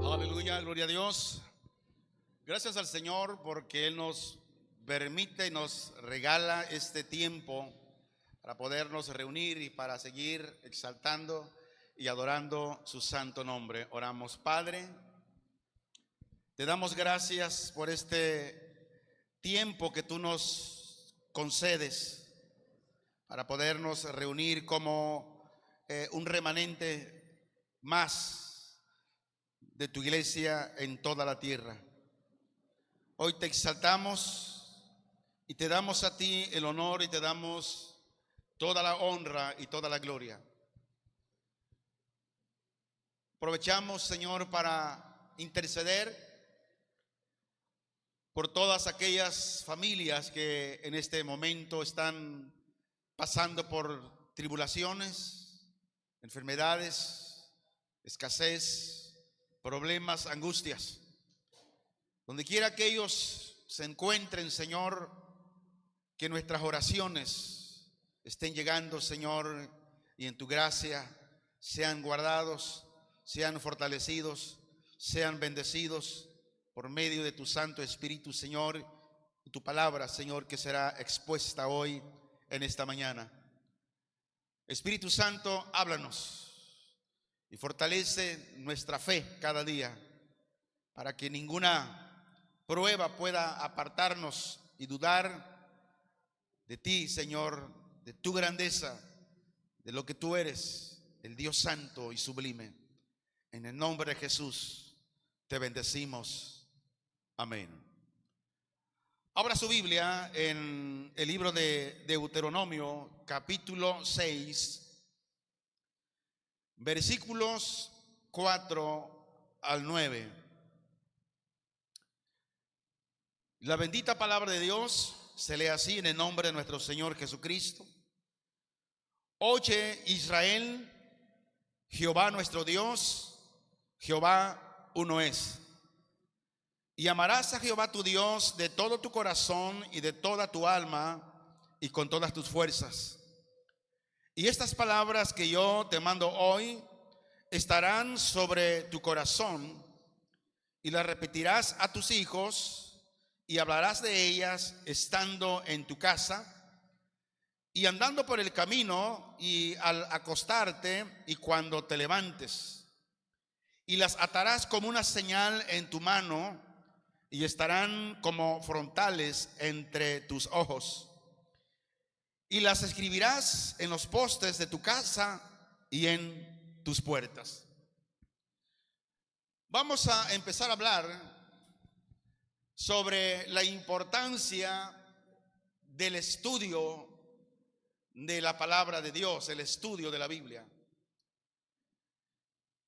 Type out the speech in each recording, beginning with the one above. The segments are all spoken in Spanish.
Aleluya, gloria a Dios. Gracias al Señor porque Él nos permite y nos regala este tiempo para podernos reunir y para seguir exaltando y adorando su santo nombre. Oramos. Padre, te damos gracias por este tiempo que tú nos concedes para podernos reunir como un remanente más de tu iglesia en toda la tierra. Hoy te exaltamos y te damos a ti el honor y te damos toda la honra y toda la gloria. Aprovechamos, Señor, para interceder por todas aquellas familias que en este momento están pasando por tribulaciones, enfermedades, escasez, problemas, angustias. Donde quiera que ellos se encuentren, Señor, que nuestras oraciones estén llegando, Señor, y en tu gracia sean guardados, sean fortalecidos, sean bendecidos por medio de tu Santo Espíritu, Señor, y tu palabra, Señor, que será expuesta hoy en esta mañana. Espíritu Santo, háblanos y fortalece nuestra fe cada día para que ninguna prueba pueda apartarnos y dudar de ti, Señor, de tu grandeza, de lo que tú eres, el Dios santo y sublime. En el nombre de Jesús te bendecimos. Amén. Abra su Biblia en el libro de Deuteronomio, capítulo 6, versículos 4 al 9. La bendita palabra de Dios se lee así en el nombre de nuestro Señor Jesucristo. Oye, Israel, Jehová nuestro Dios, Jehová uno es. Y amarás a Jehová tu Dios de todo tu corazón y de toda tu alma y con todas tus fuerzas. Y estas palabras que yo te mando hoy estarán sobre tu corazón y las repetirás a tus hijos y hablarás de ellas estando en tu casa y andando por el camino y al acostarte y cuando te levantes. Y las atarás como una señal en tu mano y estarán como frontales entre tus ojos. Y las escribirás en los postes de tu casa y en tus puertas. Vamos a empezar a hablar sobre la importancia del estudio de la palabra de Dios, el estudio de la Biblia.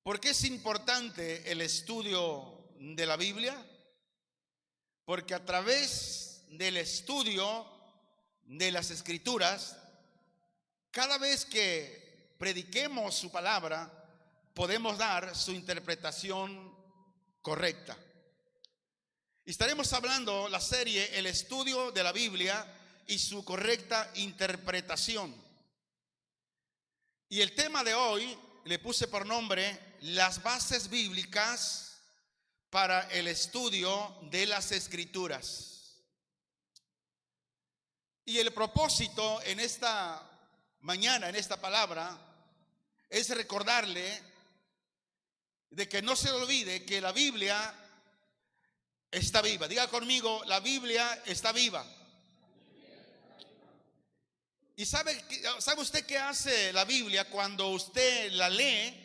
¿Por qué es importante el estudio de la Biblia? Porque a través del estudio de las Escrituras, cada vez que prediquemos su palabra, podemos dar su interpretación correcta. Estaremos hablando la serie El estudio de la Biblia y su correcta interpretación. Y el tema de hoy le puse por nombre las bases bíblicas para el estudio de las Escrituras. Y el propósito en esta mañana, en esta palabra, es recordarle de que no se olvide que la Biblia está viva. Diga conmigo, la Biblia está viva. ¿Y sabe usted qué hace la Biblia cuando usted la lee?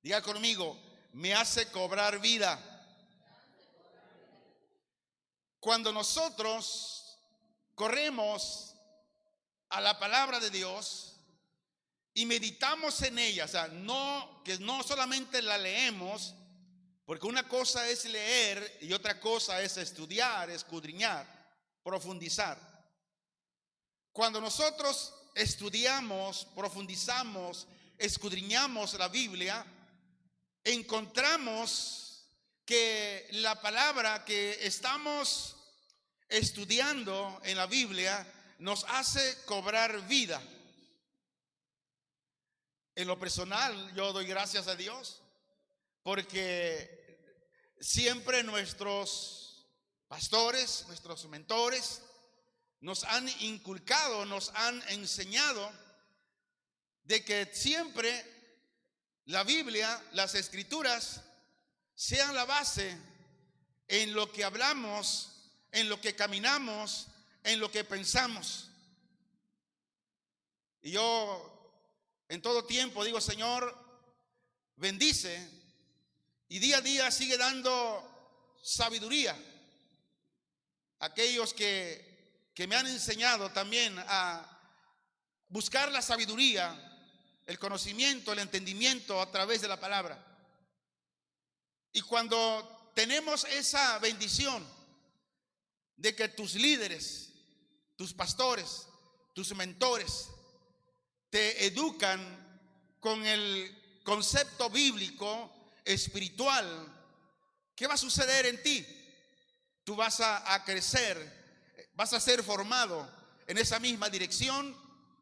Diga conmigo, me hace cobrar vida. Cuando nosotros corremos a la palabra de Dios y meditamos en ella, o sea, que no solamente la leemos, porque una cosa es leer y otra cosa es estudiar, escudriñar, profundizar. Cuando nosotros estudiamos, profundizamos, escudriñamos la Biblia, encontramos que la palabra que estamos estudiando en la Biblia nos hace cobrar vida. En lo personal, yo doy gracias a Dios porque siempre nuestros pastores, nuestros mentores, nos han inculcado, nos han enseñado de que siempre la Biblia, las Escrituras, sean la base en lo que hablamos, en lo que caminamos, en lo que pensamos. Y yo en todo tiempo digo, Señor, bendice y día a día sigue dando sabiduría a aquellos que me han enseñado también a buscar la sabiduría, el conocimiento, el entendimiento a través de la palabra. Y cuando tenemos esa bendición de que tus líderes, tus pastores, tus mentores te educan con el concepto bíblico, espiritual, ¿qué va a suceder en ti? Tú vas a crecer, vas a ser formado en esa misma dirección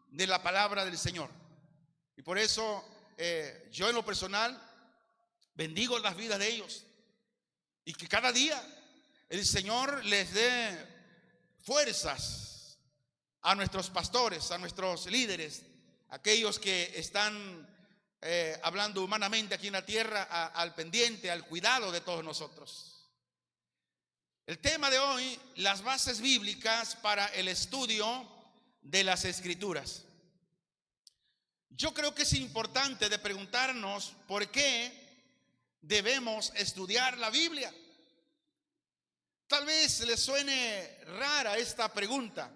de la palabra del Señor. Y por eso yo en lo personal bendigo las vidas de ellos y que cada día el Señor les dé fuerzas a nuestros pastores, a nuestros líderes, aquellos que están hablando humanamente aquí en la tierra, al pendiente, al cuidado de todos nosotros. El tema de hoy, las bases bíblicas para el estudio de las Escrituras. Yo creo que es importante de preguntarnos por qué debemos estudiar la Biblia. Tal vez le suene rara esta pregunta.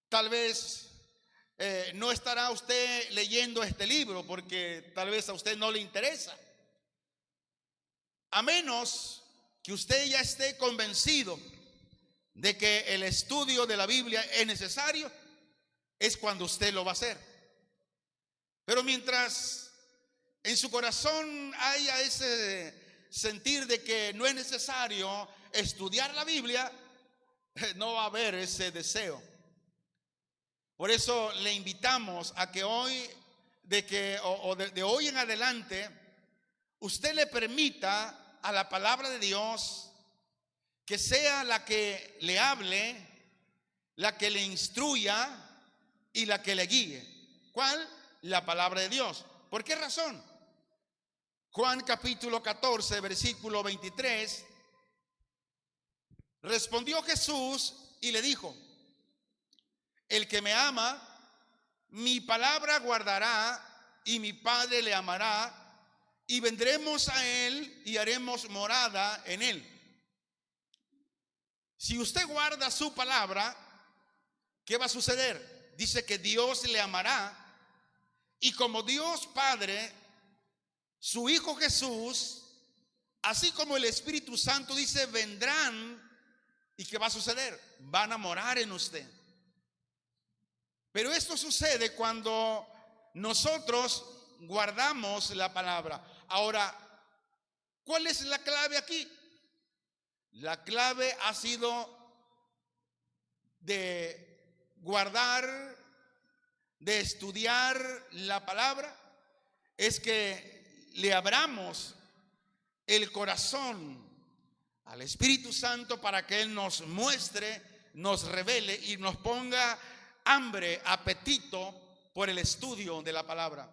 Tal vez no estará usted leyendo este libro porque tal vez a usted no le interesa. A menos que usted ya esté convencido de que el estudio de la Biblia es necesario, es cuando usted lo va a hacer. Pero mientras en su corazón haya ese sentir de que no es necesario estudiar la Biblia, no va a haber ese deseo. Por eso le invitamos a que hoy, de hoy en adelante, usted le permita a la palabra de Dios que sea la que le hable, la que le instruya y la que le guíe. ¿Cuál? La palabra de Dios. ¿Por qué razón? Juan capítulo 14, versículo 23. Respondió Jesús y le dijo: el que me ama, mi palabra guardará, y mi Padre le amará, y vendremos a él y haremos morada en él. Si usted guarda su palabra, ¿qué va a suceder? Dice que Dios le amará, y como Dios Padre, su Hijo Jesús, así como el Espíritu Santo, dice, vendrán. ¿Y qué va a suceder? Van a morar en usted. Pero esto sucede cuando nosotros guardamos la palabra. Ahora, ¿cuál es la clave aquí? La clave ha sido de guardar, de estudiar la palabra, es que le abramos el corazón al Espíritu Santo para que Él nos muestre, nos revele y nos ponga hambre, apetito por el estudio de la palabra.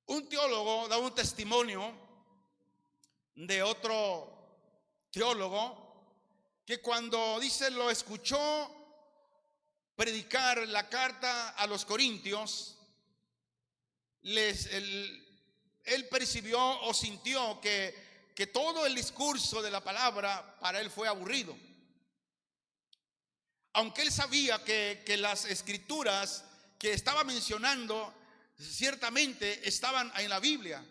Un teólogo da un testimonio de otro teólogo que cuando dice lo escuchó predicar la carta a los Corintios, él percibió o sintió que todo el discurso de la palabra para él fue aburrido. Aunque él sabía que las escrituras que estaba mencionando ciertamente estaban en la Biblia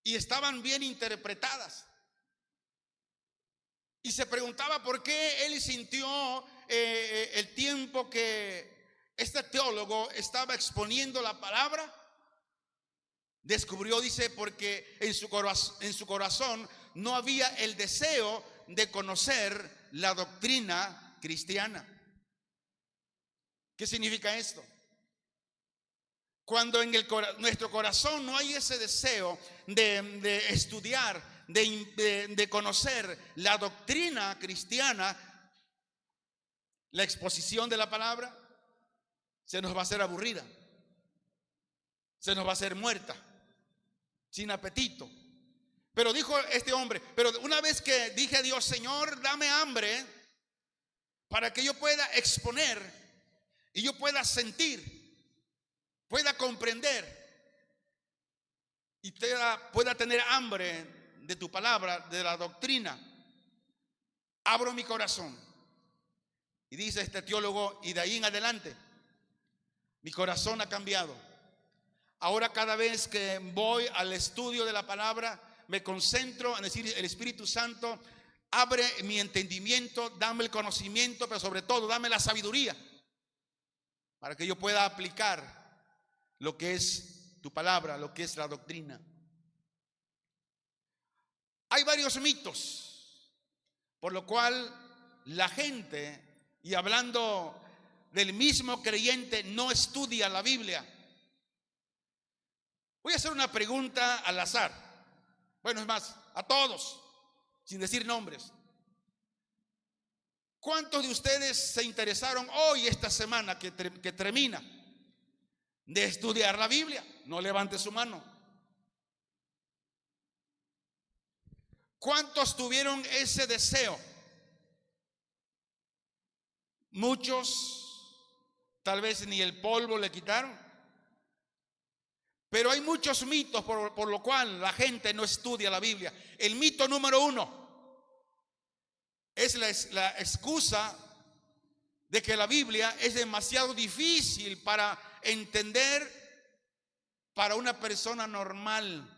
y estaban bien interpretadas. Y se preguntaba por qué él sintió el tiempo que este teólogo estaba exponiendo la palabra. Descubrió, dice, porque en su corazón no había el deseo de conocer la doctrina cristiana. ¿Qué significa esto? Cuando en nuestro corazón no hay ese deseo de estudiar, de conocer la doctrina cristiana, la exposición de la palabra se nos va a hacer aburrida, se nos va a hacer muerta, sin apetito. Pero dijo este hombre, pero una vez que dije a Dios, Señor, dame hambre para que yo pueda exponer y yo pueda sentir, pueda comprender y pueda tener hambre de tu palabra, de la doctrina, abro mi corazón. Y dice este teólogo, y de ahí en adelante mi corazón ha cambiado. Ahora cada vez que voy al estudio de la palabra, me concentro en decir, el Espíritu Santo, abre mi entendimiento, dame el conocimiento, pero sobre todo dame la sabiduría para que yo pueda aplicar lo que es tu palabra, lo que es la doctrina. Hay varios mitos por lo cual la gente, y hablando del mismo creyente, no estudia la Biblia. Voy a hacer una pregunta al azar. Bueno, es más, a todos, sin decir nombres. ¿Cuántos de ustedes se interesaron hoy, esta semana que termina, de estudiar la Biblia? No levante su mano. ¿Cuántos tuvieron ese deseo? Muchos, tal vez ni el polvo le quitaron. Pero hay muchos mitos por lo cual la gente no estudia la Biblia. El mito número 1 es la excusa de que la Biblia es demasiado difícil para entender para una persona normal.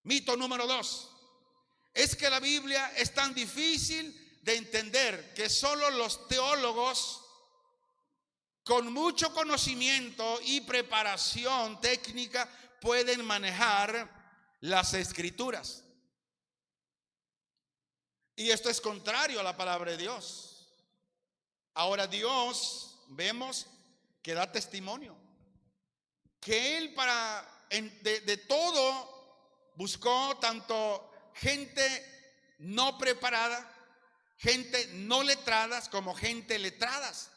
Mito número 2 es que la Biblia es tan difícil de entender que solo los teólogos con mucho conocimiento y preparación técnica pueden manejar las escrituras. Y esto es contrario a la palabra de Dios. Ahora Dios, vemos que da testimonio que Él de todo buscó tanto gente no preparada, gente no letradas, como gente letradas.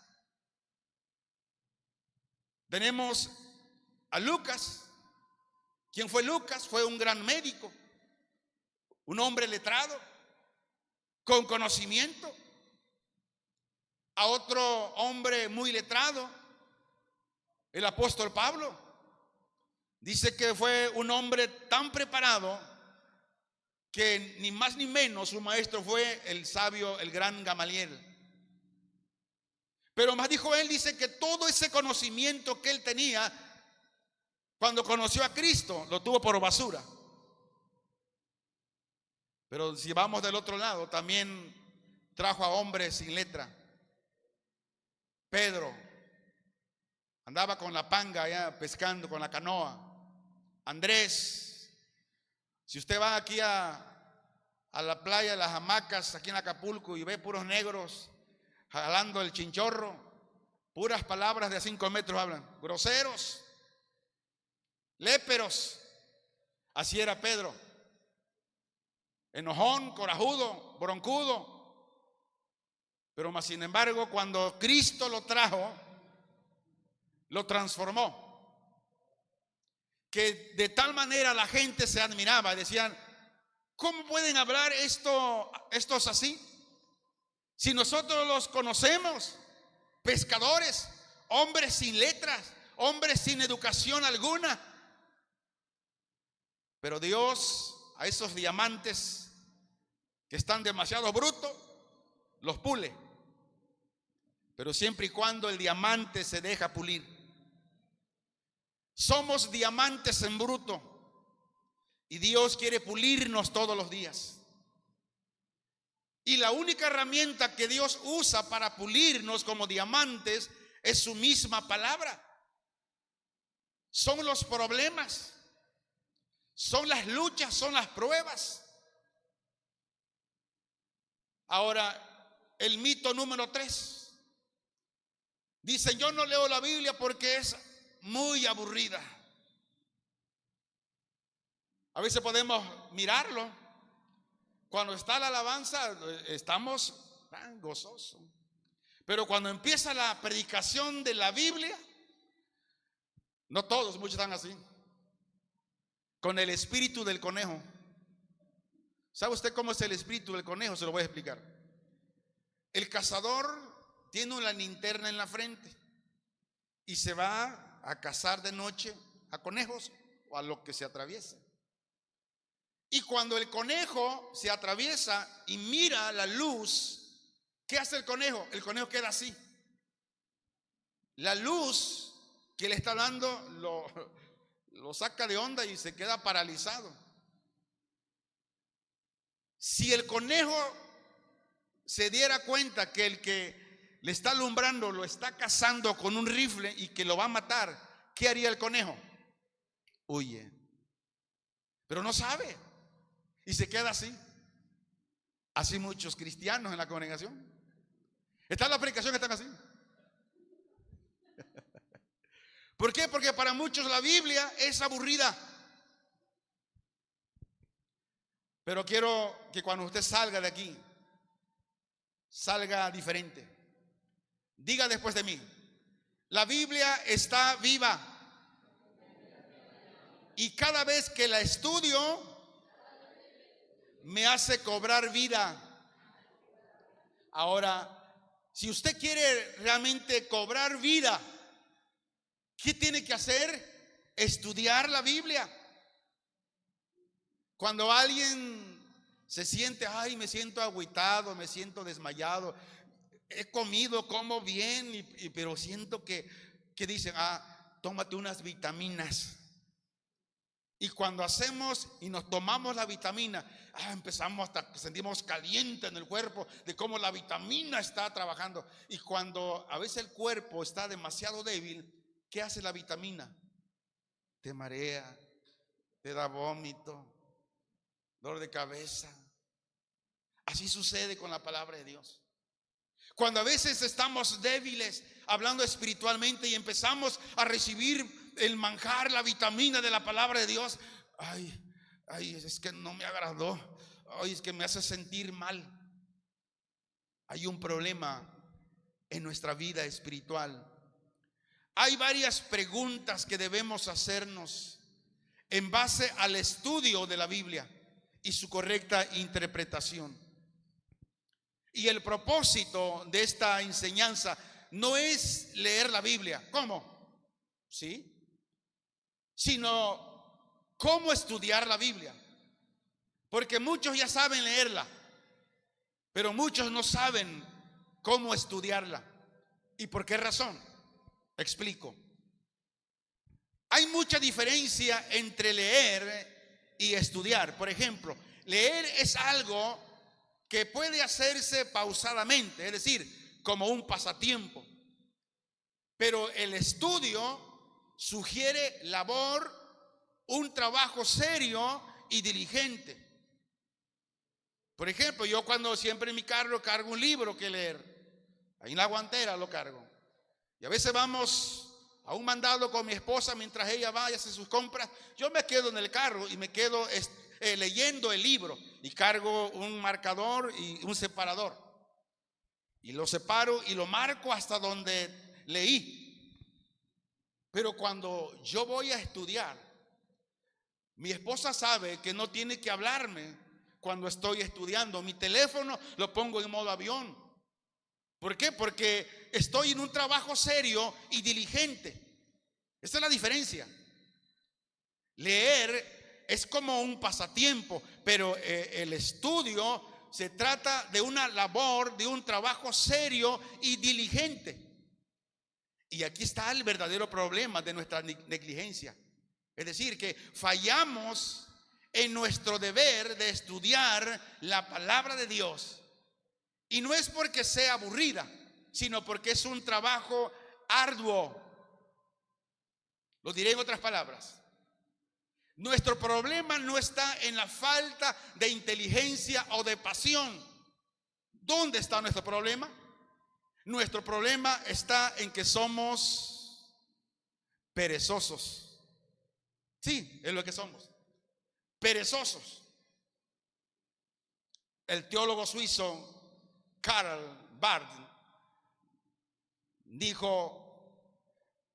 Tenemos a Lucas. ¿Quién fue Lucas? Fue un gran médico, un hombre letrado, con conocimiento. A otro hombre muy letrado, el apóstol Pablo. Dice que fue un hombre tan preparado que ni más ni menos su maestro fue el sabio, el gran Gamaliel. Pero más dijo él, dice que todo ese conocimiento que él tenía cuando conoció a Cristo lo tuvo por basura. Pero si vamos del otro lado, también trajo a hombres sin letra. Pedro andaba con la panga allá pescando con la canoa. Andrés, si usted va aquí a la playa de las hamacas, aquí en Acapulco, y ve puros negros jalando el chinchorro, puras palabras de 5 metros hablan, groseros, léperos. Así era Pedro, enojón, corajudo, broncudo. Pero más sin embargo, cuando Cristo lo trajo, lo transformó, que de tal manera la gente se admiraba, decían, ¿cómo pueden hablar estos así? Si nosotros los conocemos, pescadores, hombres sin letras, hombres sin educación alguna. Pero Dios a esos diamantes que están demasiado brutos, los pule. Pero siempre y cuando el diamante se deja pulir. Somos diamantes en bruto y Dios quiere pulirnos todos los días. Y la única herramienta que Dios usa para pulirnos como diamantes es su misma palabra. Son los problemas, son las luchas, son las pruebas. Ahora, el mito número 3. Dicen, yo no leo la Biblia porque es muy aburrida. A veces podemos mirarlo. Cuando está la alabanza, estamos tan gozosos. Pero cuando empieza la predicación de la Biblia, no todos, muchos están así, con el espíritu del conejo. ¿Sabe usted cómo es el espíritu del conejo? Se lo voy a explicar. El cazador tiene una linterna en la frente y se va a cazar de noche a conejos o a lo que se atraviese. Y cuando el conejo se atraviesa y mira la luz, ¿qué hace el conejo? El conejo queda así. La luz que le está dando lo saca de onda y se queda paralizado. Si el conejo se diera cuenta que el que le está alumbrando lo está cazando con un rifle y que lo va a matar, ¿qué haría el conejo? Huye. Pero no sabe y se queda así. Así muchos cristianos en la congregación. Está en la predicación que están así. ¿Por qué? Porque para muchos la Biblia es aburrida. Pero quiero que cuando usted salga de aquí, salga diferente. Diga después de mí, la Biblia está viva. Y cada vez que la estudio, me hace cobrar vida. Ahora, si usted quiere realmente cobrar vida, ¿qué tiene que hacer? Estudiar la Biblia. Cuando alguien se siente, ay, me siento agüitado, me siento desmayado, he comido, como bien, pero siento que dicen, tómate unas vitaminas. Y cuando hacemos y nos tomamos la vitamina, empezamos hasta que sentimos caliente en el cuerpo de cómo la vitamina está trabajando. Y cuando a veces el cuerpo está demasiado débil, ¿qué hace la vitamina? Te marea, te da vómito, dolor de cabeza. Así sucede con la palabra de Dios. Cuando a veces estamos débiles, hablando espiritualmente, y empezamos a recibir el manjar, la vitamina de la palabra de Dios, ay, es que no me agradó, ay, es que me hace sentir mal. Hay un problema en nuestra vida espiritual. Hay varias preguntas que debemos hacernos en base al estudio de la Biblia y su correcta interpretación. Y el propósito de esta enseñanza no es leer la Biblia, ¿cómo? ¿Sí? Sino cómo estudiar la Biblia. Porque muchos ya saben leerla, pero muchos no saben cómo estudiarla. ¿Y por qué razón? Explico. Hay mucha diferencia entre leer y estudiar. Por ejemplo, leer es algo que puede hacerse pausadamente, es decir, como un pasatiempo. Pero el estudio sugiere labor, un trabajo serio y diligente. Por ejemplo, yo cuando siempre en mi carro cargo un libro que leer, ahí en la guantera lo cargo. Y a veces vamos a un mandado con mi esposa mientras ella va y hace sus compras. Yo me quedo en el carro y me quedo leyendo el libro y cargo un marcador y un separador. Y lo separo y lo marco hasta donde leí. Pero cuando yo voy a estudiar, mi esposa sabe que no tiene que hablarme cuando estoy estudiando. Mi teléfono lo pongo en modo avión. ¿Por qué? Porque estoy en un trabajo serio y diligente. Esa es la diferencia. Leer es como un pasatiempo, pero el estudio se trata de una labor, de un trabajo serio y diligente. Y aquí está el verdadero problema de nuestra negligencia. Es decir, que fallamos en nuestro deber de estudiar la palabra de Dios. Y no es porque sea aburrida, sino porque es un trabajo arduo. Lo diré en otras palabras. Nuestro problema no está en la falta de inteligencia o de pasión. ¿Dónde está nuestro problema? Nuestro problema está en que somos perezosos. Sí, es lo que somos. Perezosos. El teólogo suizo Karl Barth dijo,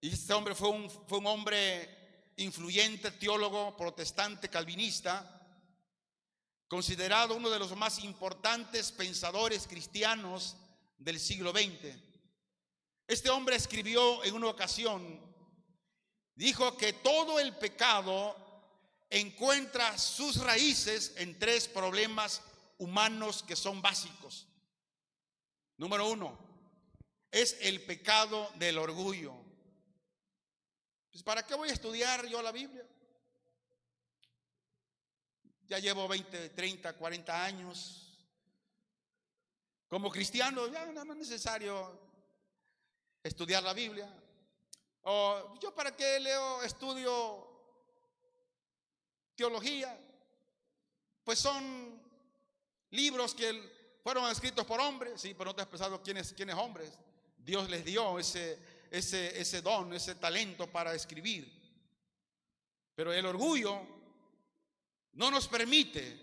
y este hombre fue un hombre influyente, teólogo protestante calvinista, considerado uno de los más importantes pensadores cristianos del siglo XX. Este hombre escribió en una ocasión, dijo que todo el pecado encuentra sus raíces en tres problemas humanos que son básicos. Número uno, es el pecado del orgullo. Pues, ¿para qué voy a estudiar yo la Biblia? Ya llevo 20, 30, 40 años como cristiano, ya no es necesario estudiar la Biblia. O yo para qué estudio teología, pues son libros que fueron escritos por hombres, sí, pero no te has pensado quiénes hombres. Dios les dio ese don, ese talento para escribir. Pero el orgullo no nos permite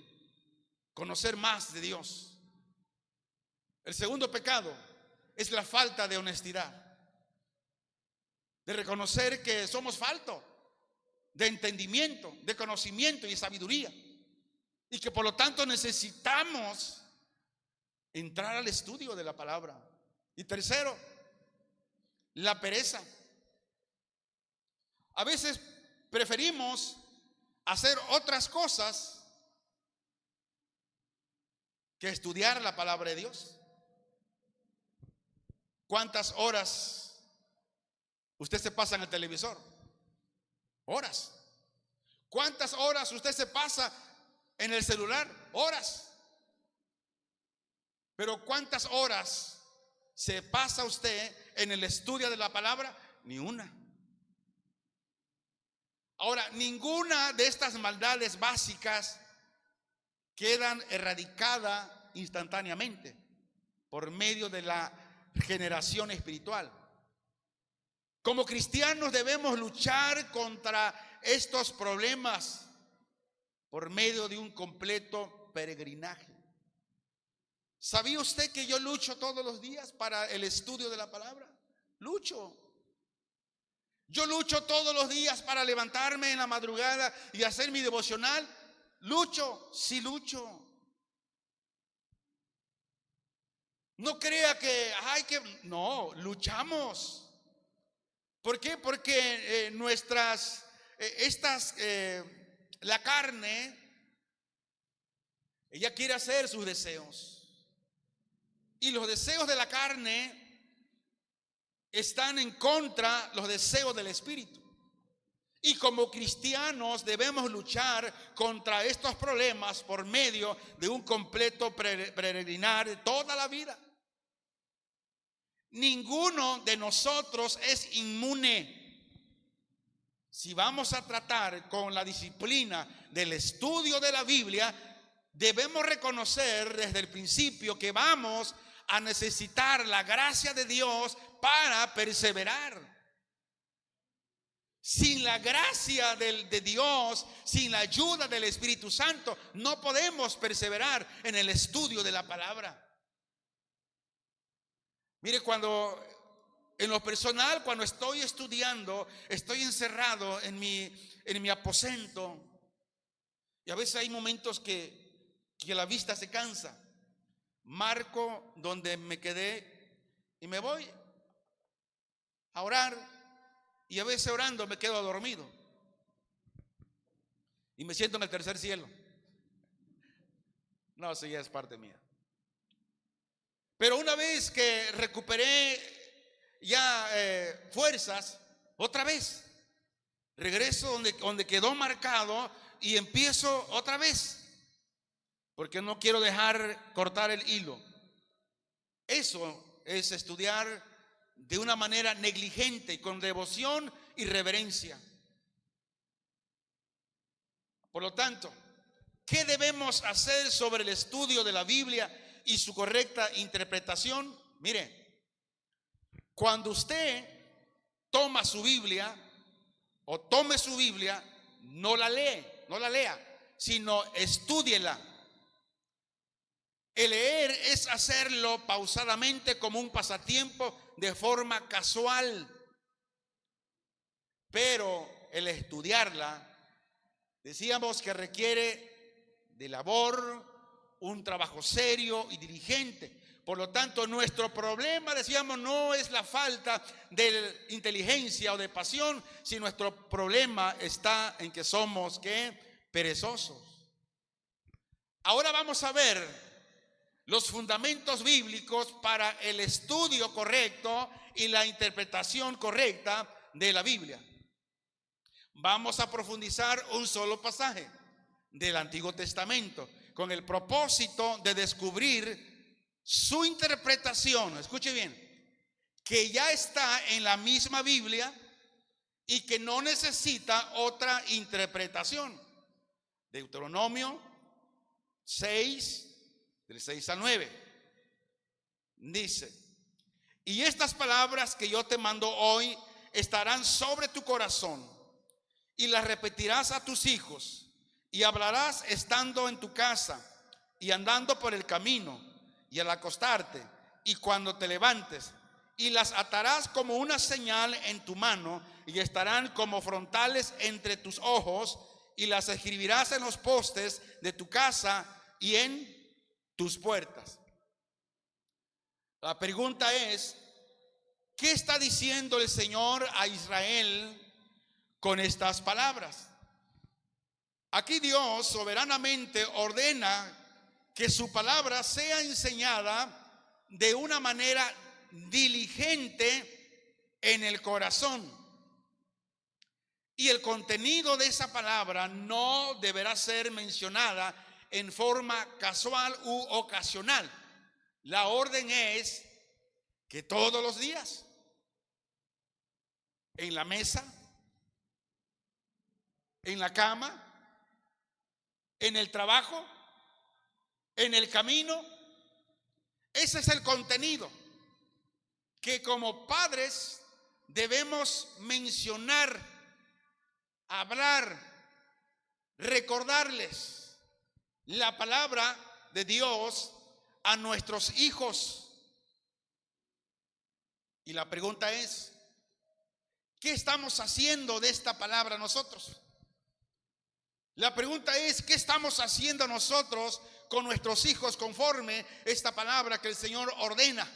conocer más de Dios. El segundo pecado es la falta de honestidad, de reconocer que somos faltos de entendimiento, de conocimiento y sabiduría, y que por lo tanto necesitamos entrar al estudio de la palabra. Y tercero, la pereza. A veces preferimos hacer otras cosas que estudiar la palabra de Dios. ¿Cuántas horas usted se pasa en el televisor? Horas. ¿Cuántas horas usted se pasa en el celular? Horas. Pero ¿cuántas horas se pasa usted en el estudio de la palabra? Ni una. Ahora, ninguna de estas maldades básicas quedan erradicadas instantáneamente por medio de la generación espiritual. Como cristianos debemos luchar contra estos problemas por medio de un completo peregrinaje. ¿Sabía usted que yo lucho todos los días para el estudio de la palabra? Lucho. Yo lucho todos los días para levantarme en la madrugada y hacer mi devocional. Lucho, sí lucho. No crea que no, luchamos. ¿Por qué? Porque la carne, ella quiere hacer sus deseos. Y los deseos de la carne están en contra de los deseos del Espíritu. Y como cristianos debemos luchar contra estos problemas por medio de un completo peregrinar de toda la vida. Ninguno de nosotros es inmune. Si vamos a tratar con la disciplina del estudio de la Biblia, debemos reconocer desde el principio que vamos a necesitar la gracia de Dios para perseverar. Sin la gracia de Dios, sin la ayuda del Espíritu Santo, no podemos perseverar en el estudio de la palabra. Mire, en lo personal, cuando estoy estudiando, estoy encerrado en mi aposento, y a veces hay momentos que la vista se cansa. Marco donde me quedé y me voy a orar. Y a veces orando me quedo dormido y me siento en el tercer cielo. No, eso ya es parte mía. Pero una vez que recuperé ya fuerzas, otra vez regreso donde quedó marcado y empiezo otra vez, porque no quiero dejar cortar el hilo. Eso es estudiar de una manera negligente, con devoción y reverencia. Por lo tanto, ¿qué debemos hacer sobre el estudio de la Biblia y su correcta interpretación? Mire, cuando usted toma su Biblia o tome su Biblia, no la lea, sino estúdiela. El leer es hacerlo pausadamente como un pasatiempo de forma casual, pero el estudiarla, decíamos que requiere de labor, un trabajo serio y diligente. Por lo tanto, nuestro problema, decíamos, no es la falta de inteligencia o de pasión, sino nuestro problema está en que somos, ¿qué? Perezosos. Ahora vamos a ver los fundamentos bíblicos para el estudio correcto y la interpretación correcta de la Biblia. Vamos a profundizar un solo pasaje del Antiguo Testamento con el propósito de descubrir su interpretación. Escuche bien, que ya está en la misma Biblia y que no necesita otra interpretación. Deuteronomio 6, del 6 al 9, dice: y estas palabras que yo te mando hoy estarán sobre tu corazón, y las repetirás a tus hijos, y hablarás estando en tu casa, y andando por el camino, y al acostarte, y cuando te levantes, y las atarás como una señal en tu mano, y estarán como frontales entre tus ojos, y las escribirás en los postes de tu casa y en tus puertas. La pregunta es, ¿qué está diciendo el Señor a Israel con estas palabras? Aquí Dios soberanamente ordena que su palabra sea enseñada de una manera diligente en el corazón. Y el contenido de esa palabra no deberá ser mencionada en forma casual u ocasional. La orden es que todos los días, en la mesa, en la cama, en el trabajo, en el camino, ese es el contenido que como padres debemos mencionar, hablar, recordarles la palabra de Dios a nuestros hijos. Y la pregunta es, ¿qué estamos haciendo de esta palabra nosotros? La pregunta es, ¿qué estamos haciendo nosotros con nuestros hijos conforme esta palabra que el Señor ordena?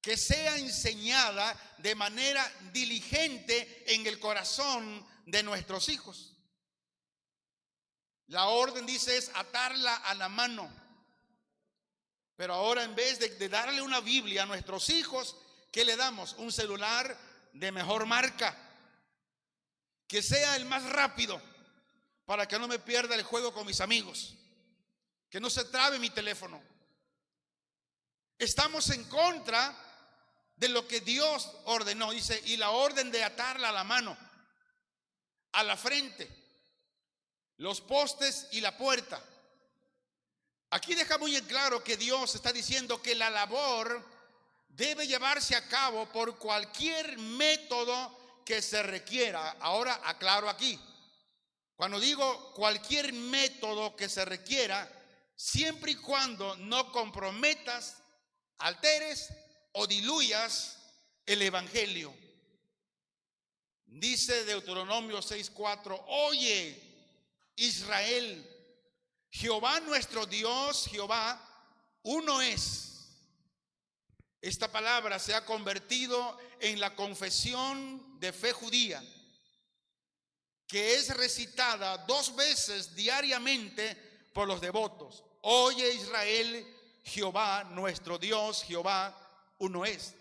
Que sea enseñada de manera diligente en el corazón de nuestros hijos. La orden dice es atarla a la mano. Pero ahora en vez de darle una Biblia a nuestros hijos, ¿qué le damos? Un celular de mejor marca, que sea el más rápido, para que no me pierda el juego con mis amigos, que no se trabe mi teléfono. Estamos en contra de lo que Dios ordenó. Dice, y la orden de atarla a la mano, a la frente, los postes y la puerta. Aquí deja muy en claro que Dios está diciendo que la labor debe llevarse a cabo por cualquier método que se requiera. Ahora aclaro aquí, cuando digo cualquier método que se requiera, siempre y cuando no comprometas, alteres o diluyas el evangelio. Dice Deuteronomio 6:4, oye Israel, Jehová nuestro Dios, Jehová, uno es. Esta palabra se ha convertido en la confesión de fe judía, que es recitada 2 veces diariamente por los devotos. Oye Israel, Jehová nuestro Dios, Jehová uno es.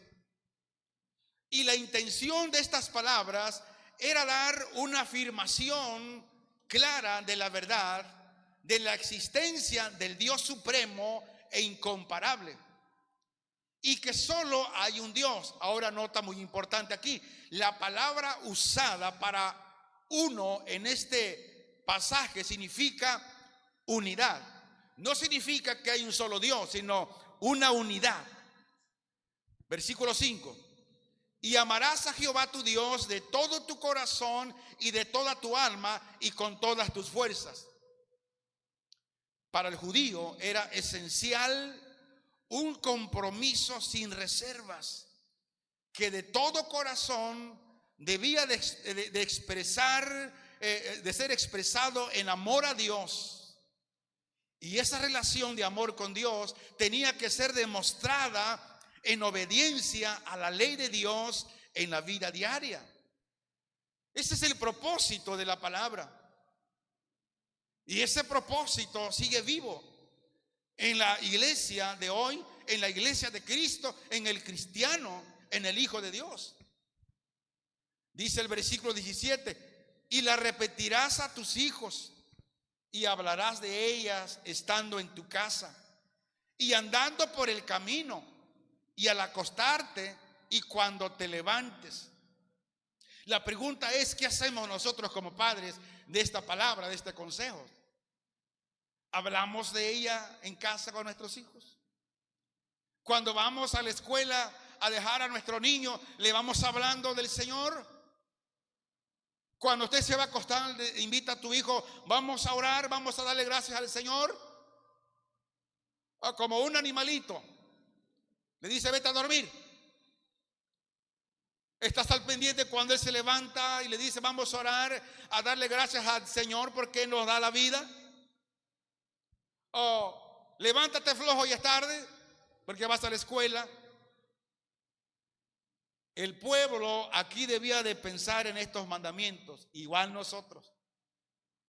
Y la intención de estas palabras era dar una afirmación clara de la verdad, de la existencia del Dios supremo e incomparable, y que solo hay un Dios. Ahora, nota muy importante aquí, la palabra usada para uno en este pasaje significa unidad. No significa que hay un solo Dios, sino una unidad. Versículo 5. Y amarás a Jehová tu Dios de todo tu corazón y de toda tu alma y con todas tus fuerzas. Para el judío era esencial un compromiso sin reservas, que de todo corazón debía de expresar, de ser expresado en amor a Dios. Y esa relación de amor con Dios tenía que ser demostrada en obediencia a la ley de Dios en la vida diaria. Ese es el propósito de la palabra. Y ese propósito sigue vivo en la iglesia de hoy, en la iglesia de Cristo, en el cristiano, en el Hijo de Dios. Dice el versículo 17: y la repetirás a tus hijos y hablarás de ellas estando en tu casa y andando por el camino y al acostarte y cuando te levantes. La pregunta es: ¿qué hacemos nosotros como padres de esta palabra, de este consejo? ¿Hablamos de ella en casa con nuestros hijos? Cuando vamos a la escuela a dejar a nuestro niño, ¿le vamos hablando del Señor? Cuando usted se va a acostar, le invita a tu hijo: vamos a orar, vamos a darle gracias al Señor. O como un animalito, le dice: vete a dormir. Estás al pendiente cuando él se levanta y le dice: vamos a orar, a darle gracias al Señor porque nos da la vida. O levántate flojo, ya es tarde porque vas a la escuela. El pueblo aquí debía de pensar en estos mandamientos, igual nosotros.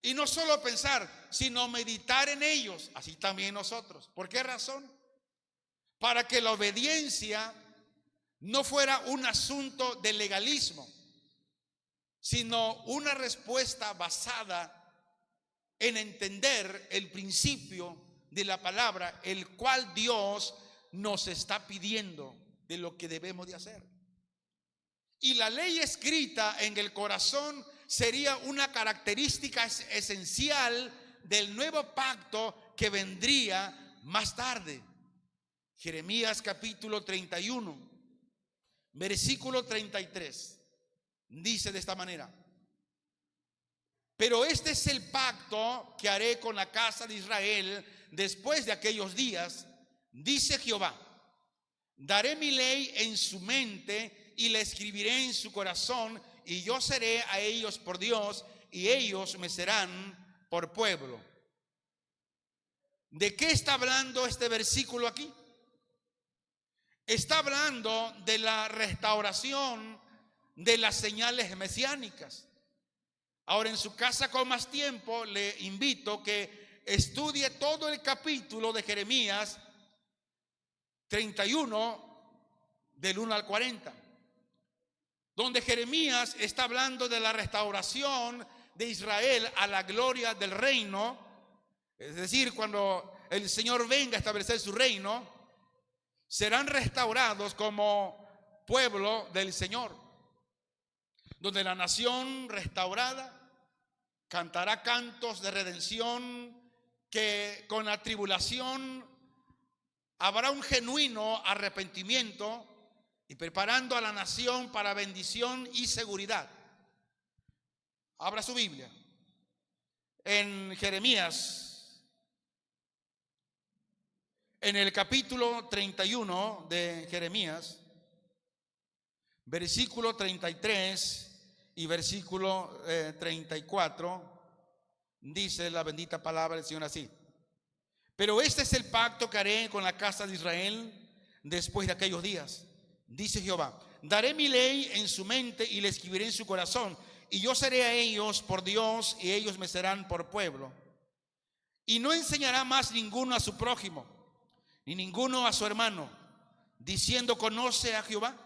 Y no solo pensar, sino meditar en ellos, así también nosotros. ¿Por qué razón? Para que la obediencia no fuera un asunto de legalismo, sino una respuesta basada en entender el principio de la palabra, el cual Dios nos está pidiendo de lo que debemos de hacer. Y la ley escrita en el corazón sería una característica esencial del nuevo pacto que vendría más tarde. Jeremías capítulo 31, versículo 33, dice de esta manera: pero este es el pacto que haré con la casa de Israel después de aquellos días, dice Jehová. Daré mi ley en su mente y la escribiré en su corazón, y yo seré a ellos por Dios y ellos me serán por pueblo. ¿De qué está hablando este versículo aquí? Está hablando de la restauración de las señales mesiánicas. Ahora, en su casa con más tiempo, le invito que estudie todo el capítulo de Jeremías 31, del 1 al 40, donde Jeremías está hablando de la restauración de Israel a la gloria del reino. Es decir, cuando el Señor venga a establecer su reino, serán restaurados como pueblo del Señor, donde la nación restaurada cantará cantos de redención, que con la tribulación habrá un genuino arrepentimiento y preparando a la nación para bendición y seguridad. Abra su Biblia en Jeremías, en el capítulo 31 de Jeremías, versículo 33 y versículo 34, dice la bendita palabra del Señor así: pero este es el pacto que haré con la casa de Israel después de aquellos días, dice Jehová. Daré mi ley en su mente y la escribiré en su corazón, y yo seré a ellos por Dios y ellos me serán por pueblo. Y no enseñará más ninguno a su prójimo, ni ninguno a su hermano, diciendo: conoce a Jehová,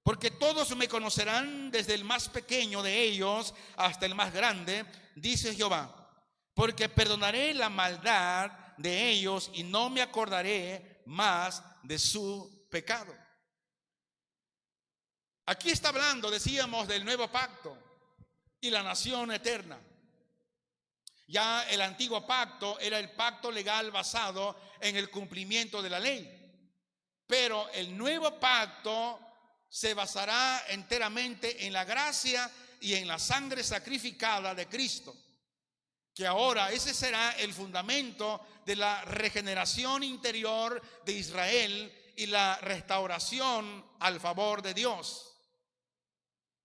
porque todos me conocerán, desde el más pequeño de ellos hasta el más grande, dice Jehová. Porque perdonaré la maldad de ellos y no me acordaré más de su pecado. Aquí está hablando, decíamos, del nuevo pacto y la nación eterna. Ya el antiguo pacto era el pacto legal basado en el cumplimiento de la ley, pero el nuevo pacto se basará enteramente en la gracia y en la sangre sacrificada de Cristo, que ahora ese será el fundamento de la regeneración interior de Israel y la restauración al favor de Dios.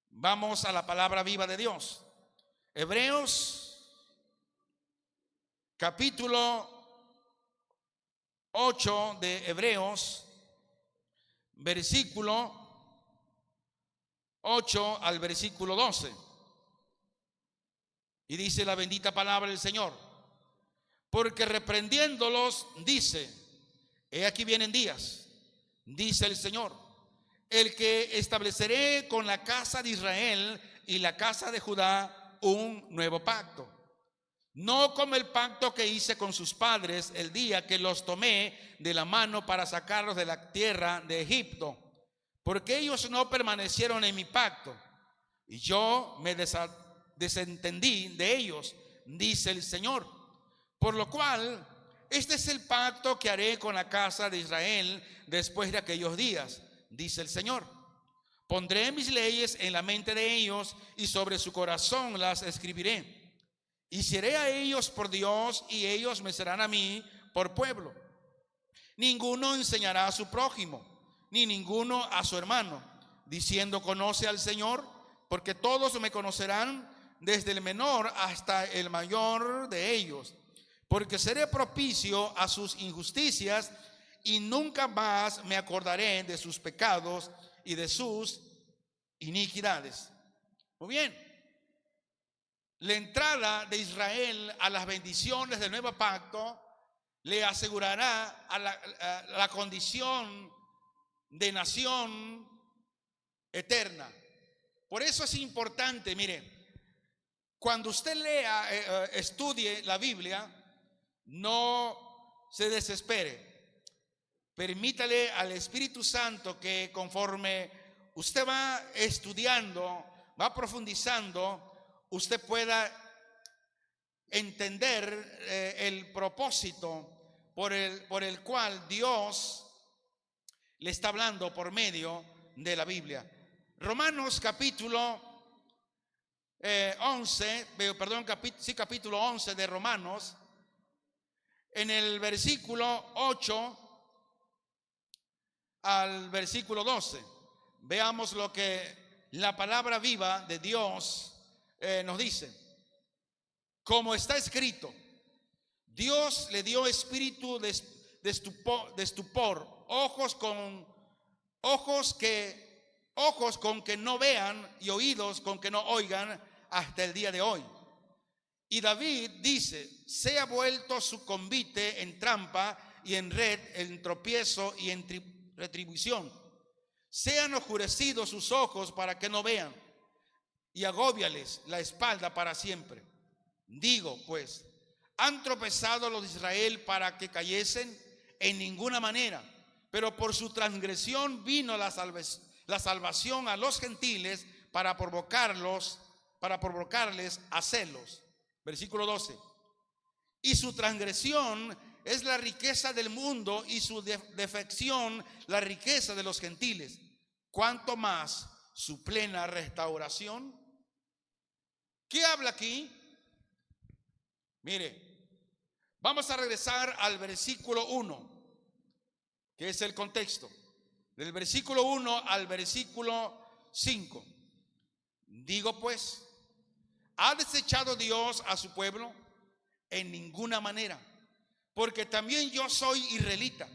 Vamos a la palabra viva de Dios. Hebreos capítulo 8 de Hebreos, versículo 8 al versículo 12. Y dice la bendita palabra del Señor: porque reprendiéndolos dice: he aquí vienen días, dice el Señor, el que estableceré con la casa de Israel y la casa de Judá un nuevo pacto, no como el pacto que hice con sus padres el día que los tomé de la mano para sacarlos de la tierra de Egipto, porque ellos no permanecieron en mi pacto, y yo me desentendí de ellos, dice el Señor. Por lo cual, este es el pacto que haré con la casa de Israel después de aquellos días, dice el Señor. Pondré mis leyes en la mente de ellos y sobre su corazón las escribiré. Y seré a ellos por Dios y ellos me serán a mí por pueblo. Ninguno enseñará a su prójimo, ni ninguno a su hermano, diciendo: conoce al Señor, porque todos me conocerán, desde el menor hasta el mayor de ellos. Porque seré propicio a sus injusticias y nunca más me acordaré de sus pecados y de sus iniquidades. Muy bien. La entrada de Israel a las bendiciones del nuevo pacto le asegurará a la condición de nación eterna. Por eso es importante, mire, cuando usted lea, estudie la Biblia, no se desespere. Permítale al Espíritu Santo que conforme usted va estudiando, va profundizando, usted pueda entender el propósito por el cual Dios le está hablando por medio de la Biblia. Romanos capítulo 11, perdón, capítulo 11 de Romanos, en el versículo 8 al versículo 12. Veamos lo que la palabra viva de Dios nos dice. Como está escrito: Dios le dio espíritu de estupor, ojos con que no vean y oídos con que no oigan hasta el día de hoy. Y David dice: sea vuelto su convite en trampa y en red, en tropiezo y en retribución. Sean oscurecidos sus ojos para que no vean, y agóbiales la espalda para siempre. Digo pues, ¿han tropezado los de Israel para que cayesen? En ninguna manera, pero por su transgresión vino la salvación a los gentiles para provocarles a celos. Versículo 12. Y su transgresión es la riqueza del mundo y su defección la riqueza de los gentiles. ¿Cuánto más su plena restauración? ¿Qué habla aquí? Mire, vamos a regresar al versículo 1, que es el contexto. Del versículo 1 al versículo 5. Digo pues, ¿ha desechado Dios a su pueblo? En ninguna manera, porque también yo soy israelita,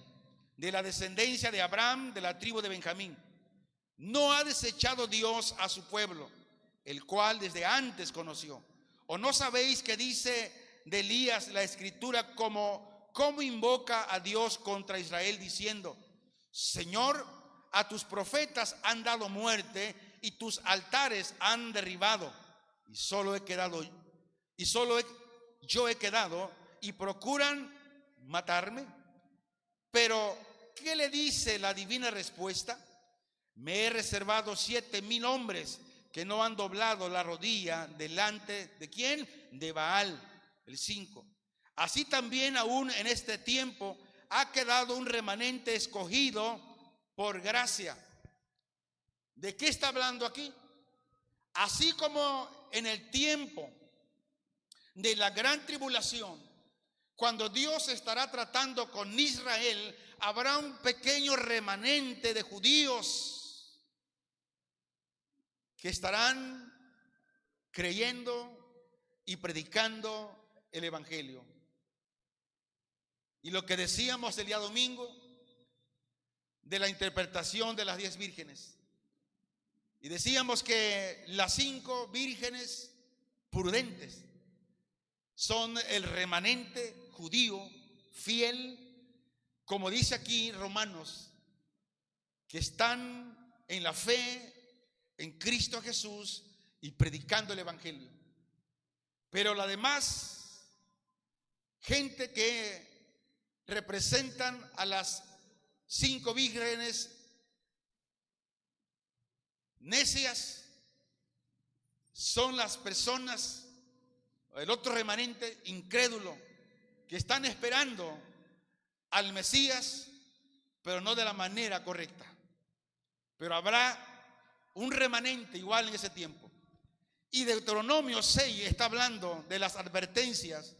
de la descendencia de Abraham, de la tribu de Benjamín. No ha desechado Dios a su pueblo, el cual desde antes conoció. ¿O no sabéis que dice de Elías la escritura cómo invoca a Dios contra Israel diciendo: Señor, a tus profetas han dado muerte y tus altares han derribado, y solo yo he quedado, y procuran matarme? Pero ¿qué le dice la divina respuesta? Me he reservado 7,000 hombres que no han doblado la rodilla delante de ¿quién? De Baal. El 5. Así también aún en este tiempo ha quedado un remanente escogido por gracia. ¿De qué está hablando aquí? Así como en el tiempo de la gran tribulación, cuando Dios estará tratando con Israel, habrá un pequeño remanente de judíos que estarán creyendo y predicando el evangelio. Y lo que decíamos el día domingo de la interpretación de las 10 vírgenes, y decíamos que las 5 vírgenes prudentes son el remanente judío fiel, como dice aquí Romanos, que están en la fe en Cristo Jesús y predicando el evangelio. Pero la demás gente que representan a las 5 vírgenes necias son las personas, el otro remanente incrédulo, que están esperando al Mesías, pero no de la manera correcta. Pero habrá un remanente igual en ese tiempo. Y Deuteronomio 6 está hablando de las advertencias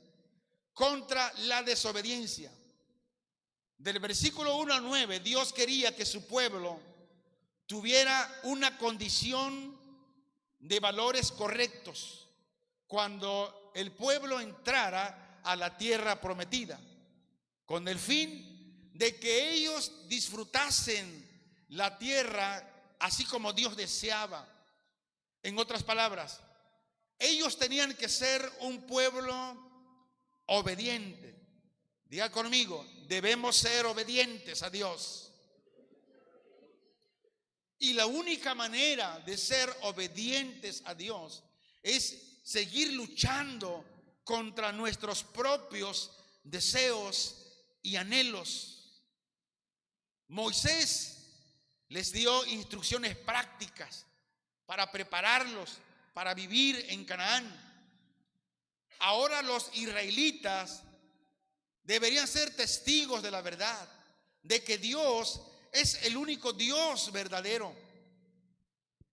contra la desobediencia. Del versículo 1 al 9, Dios quería que su pueblo tuviera una condición de valores correctos cuando el pueblo entrara a la tierra prometida, con el fin de que ellos disfrutasen la tierra así como Dios deseaba. En otras palabras, ellos tenían que ser un pueblo obediente. Diga conmigo, debemos ser obedientes a Dios. Y la única manera de ser obedientes a Dios es seguir luchando contra nuestros propios deseos y anhelos. Moisés les dio instrucciones prácticas para prepararlos para vivir en Canaán. Ahora los israelitas deberían ser testigos de la verdad, de que Dios es el único Dios verdadero.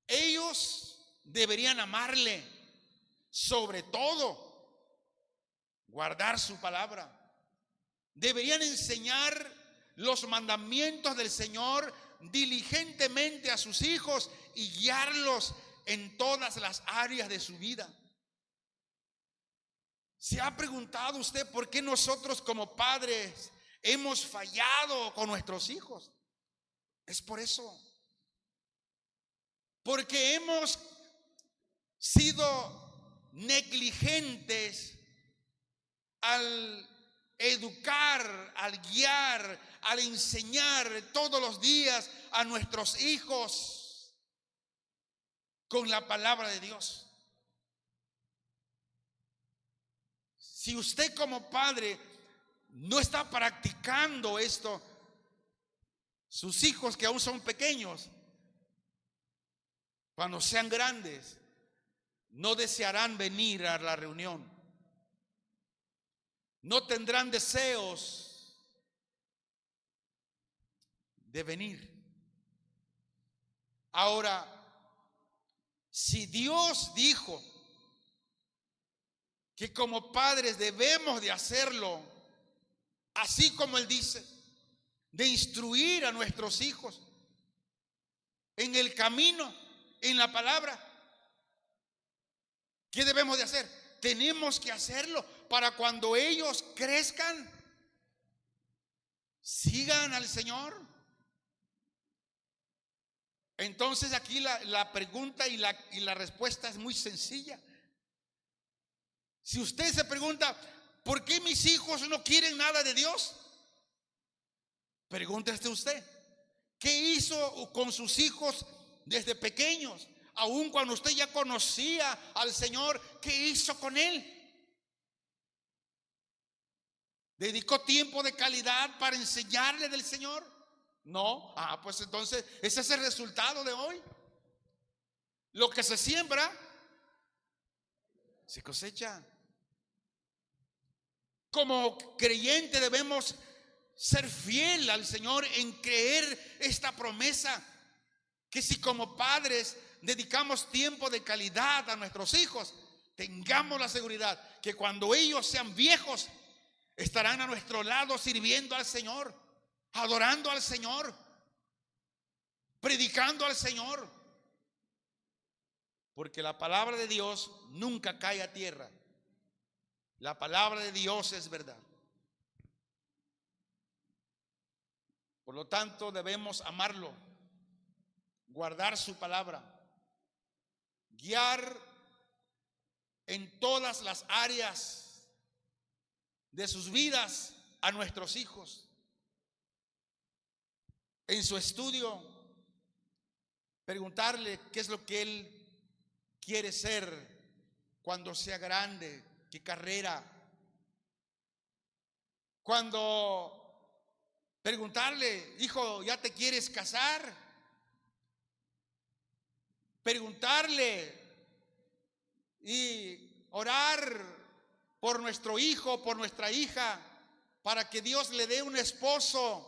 Ellos deberían amarle, sobre todo, guardar su palabra. Deberían enseñar los mandamientos del Señor diligentemente a sus hijos y guiarlos en todas las áreas de su vida. ¿Se ha preguntado usted por qué nosotros como padres hemos fallado con nuestros hijos? Es por eso. Porque hemos sido negligentes al educar, al guiar, al enseñar todos los días a nuestros hijos con la palabra de Dios. Si usted como padre no está practicando esto, sus hijos que aún son pequeños, cuando sean grandes, no desearán venir a la reunión. No tendrán deseos de venir. Ahora, si Dios dijo que como padres debemos de hacerlo, así como Él dice, de instruir a nuestros hijos en el camino, en la palabra, ¿qué debemos de hacer? Tenemos que hacerlo para cuando ellos crezcan, sigan al Señor. Entonces aquí la pregunta y la respuesta es muy sencilla. Si usted se pregunta, ¿por qué mis hijos no quieren nada de Dios? Pregúntese usted, ¿qué hizo con sus hijos desde pequeños? Aun cuando usted ya conocía al Señor, ¿qué hizo con él? ¿Dedicó tiempo de calidad para enseñarle del Señor? No. Pues entonces ese es el resultado de hoy. Lo que se siembra, se cosecha. Como creyente debemos ser fiel al Señor en creer esta promesa, que si como padres dedicamos tiempo de calidad a nuestros hijos, tengamos la seguridad que cuando ellos sean viejos estarán a nuestro lado sirviendo al Señor, adorando al Señor, predicando al Señor. Porque la palabra de Dios nunca cae a tierra. La palabra de Dios es verdad. Por lo tanto, debemos amarlo, guardar su palabra, guiar en todas las áreas de sus vidas a nuestros hijos. En su estudio, preguntarle qué es lo que él quiere ser cuando sea grande, qué carrera. Cuando preguntarle, hijo, ¿ya te quieres casar? Preguntarle y orar por nuestro hijo, por nuestra hija, para que Dios le dé un esposo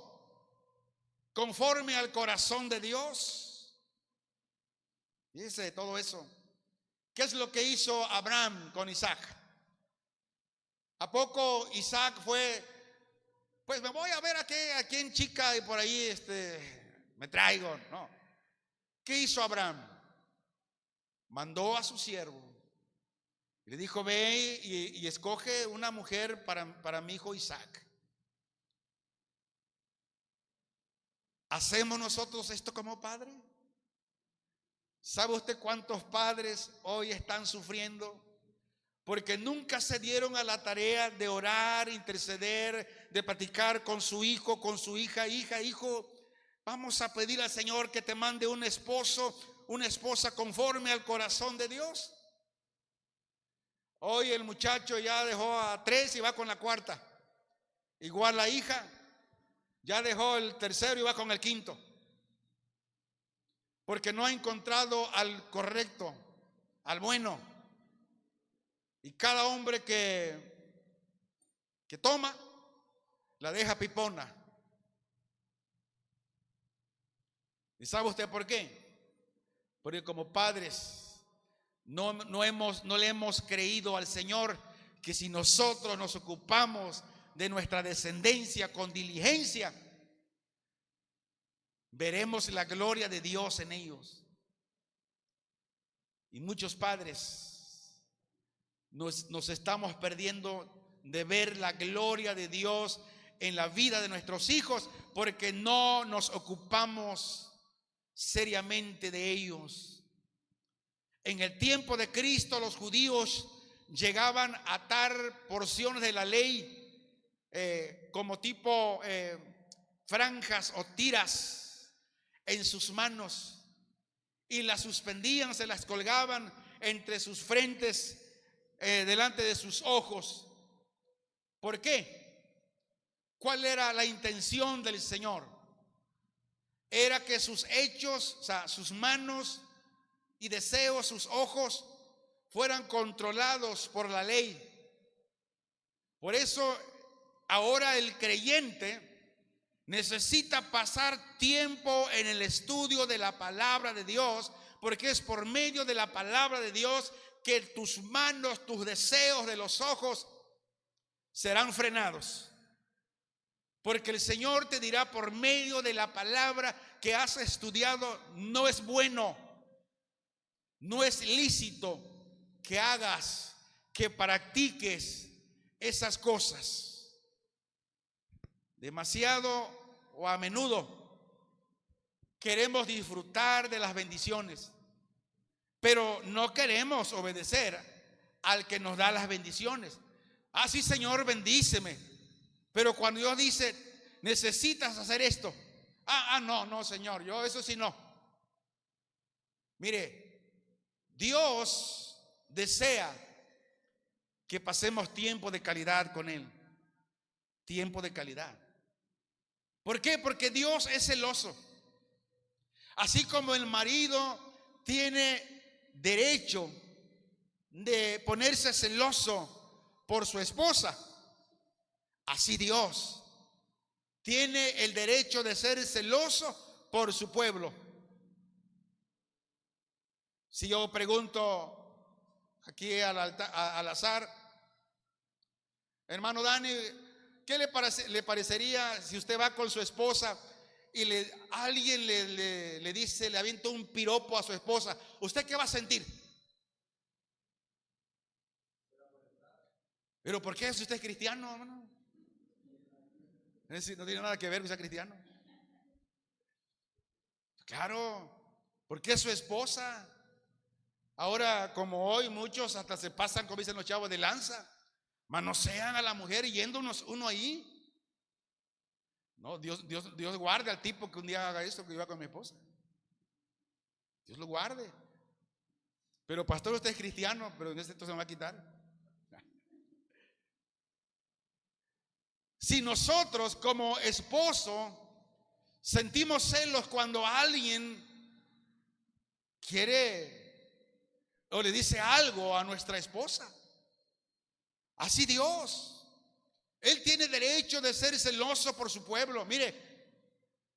conforme al corazón de Dios. Fíjese todo eso. ¿Qué es lo que hizo Abraham con Isaac? ¿A poco Isaac fue, pues me voy a ver a quién chica y por ahí me traigo? No. ¿Qué hizo Abraham? Mandó a su siervo y le dijo, ve y escoge una mujer para mi hijo Isaac. ¿Hacemos nosotros esto como padre? ¿Sabe usted cuántos padres hoy están sufriendo? Porque nunca se dieron a la tarea de orar, interceder, de platicar con su hijo, con su hija. Hijo, vamos a pedir al Señor que te mande un esposo, una esposa conforme al corazón de Dios. Hoy el muchacho ya dejó a 3 y va con la 4. Igual la hija ya dejó el 3 y va con el 5. Porque no ha encontrado al correcto, al bueno. Y cada hombre que toma, la deja pipona. ¿Y sabe usted por qué? Porque como padres no le hemos creído al Señor que si nosotros nos ocupamos de nuestra descendencia con diligencia, veremos la gloria de Dios en ellos. Y muchos padres nos estamos perdiendo de ver la gloria de Dios en la vida de nuestros hijos porque no nos ocupamos seriamente de ellos. En el tiempo de Cristo los judíos llegaban a atar porciones de la ley como tipo franjas o tiras en sus manos y las suspendían, se las colgaban entre sus frentes, delante de sus ojos. ¿Por qué? ¿Cuál era la intención del Señor? Era que sus hechos, o sea, sus manos y deseos, sus ojos, fueran controlados por la ley. Por eso ahora el creyente necesita pasar tiempo en el estudio de la palabra de Dios, porque es por medio de la palabra de Dios que tus manos, tus deseos de los ojos serán frenados. Porque el Señor te dirá por medio de la palabra que has estudiado, no es bueno, no es lícito que hagas, que practiques esas cosas. demasiado o a menudo queremos disfrutar de las bendiciones, pero no queremos obedecer al que nos da las bendiciones. Ah, sí, Señor, bendíceme. Pero cuando Dios dice, necesitas hacer esto. No, Señor, yo eso sí no. Mire, Dios desea que pasemos tiempo de calidad con Él. Tiempo de calidad. ¿Por qué? Porque Dios es celoso. Así como el marido tiene derecho de ponerse celoso por su esposa, así Dios tiene el derecho de ser celoso por su pueblo. Si yo pregunto aquí al azar, hermano Dani, ¿qué le parecería si usted va con su esposa y alguien le dice, le avienta un piropo a su esposa? ¿Usted qué va a sentir? ¿Pero por qué si usted es cristiano, hermano? No tiene nada que ver que sea cristiano. Claro, porque es su esposa. Ahora, como hoy, muchos hasta se pasan, como dicen los chavos, de lanza. Manosean a la mujer y yendo uno ahí. No, Dios guarde al tipo que un día haga esto, que iba con mi esposa. Dios lo guarde. Pero pastor, usted es cristiano, pero en esto se me va a quitar. Si nosotros como esposo sentimos celos cuando alguien quiere o le dice algo a nuestra esposa, así Dios, Él tiene derecho de ser celoso por su pueblo. Mire,